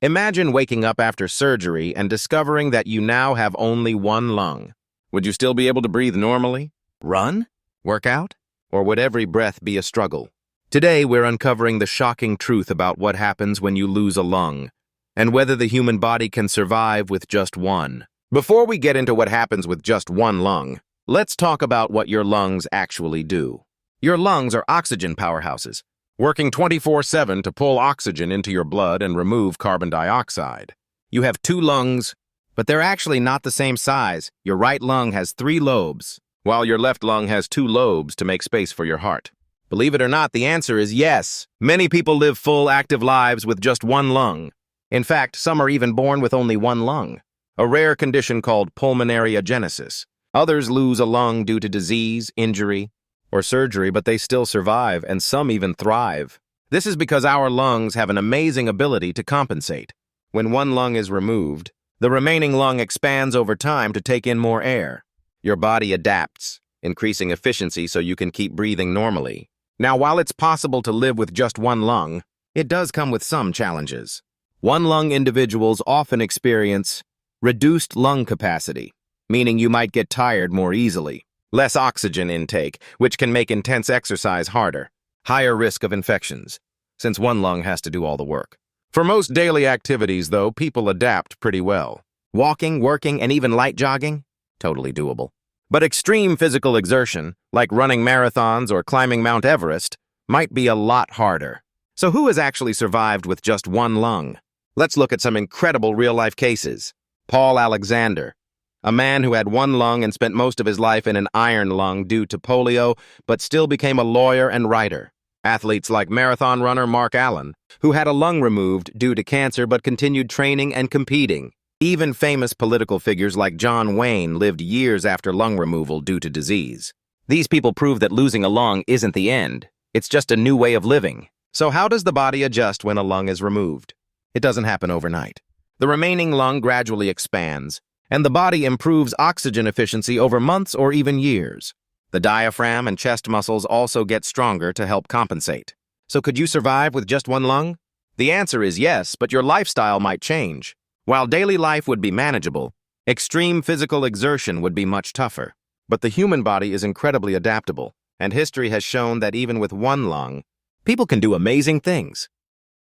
Imagine waking up after surgery and discovering that you now have only one lung. Would you still be able to breathe normally? Run? Work out? Or would every breath be a struggle? Today, we're uncovering the shocking truth about what happens when you lose a lung, and whether the human body can survive with just one. Before we get into what happens with just one lung, let's talk about what your lungs actually do. Your lungs are oxygen powerhouses, working 24/7 to pull oxygen into your blood and remove carbon dioxide. You have two lungs, but they're actually not the same size. Your right lung has 3 lobes, while your left lung has 2 lobes to make space for your heart. Believe it or not, the answer is yes. Many people live full, active lives with just one lung. In fact, some are even born with only one lung, a rare condition called pulmonary agenesis. Others lose a lung due to disease, injury, or surgery, but they still survive, and some even thrive. This is because our lungs have an amazing ability to compensate. When one lung is removed, the remaining lung expands over time to take in more air. Your body adapts, increasing efficiency so you can keep breathing normally. Now, while it's possible to live with just one lung, it does come with some challenges. One-lung individuals often experience reduced lung capacity, meaning you might get tired more easily. Less oxygen intake, which can make intense exercise harder. Higher risk of infections, since one lung has to do all the work. For most daily activities, though, people adapt pretty well. Walking, working, and even light jogging? Totally doable. But extreme physical exertion, like running marathons or climbing Mount Everest, might be a lot harder. So who has actually survived with just one lung? Let's look at some incredible real-life cases. Paul Alexander, a man who had one lung and spent most of his life in an iron lung due to polio, but still became a lawyer and writer. Athletes like marathon runner Mark Allen, who had a lung removed due to cancer but continued training and competing. Even famous political figures like John Wayne lived years after lung removal due to disease. These people prove that losing a lung isn't the end. It's just a new way of living. So how does the body adjust when a lung is removed? It doesn't happen overnight. The remaining lung gradually expands, and the body improves oxygen efficiency over months or even years. The diaphragm and chest muscles also get stronger to help compensate. So could you survive with just one lung? The answer is yes, but your lifestyle might change. While daily life would be manageable, extreme physical exertion would be much tougher. But the human body is incredibly adaptable, and history has shown that even with one lung, people can do amazing things.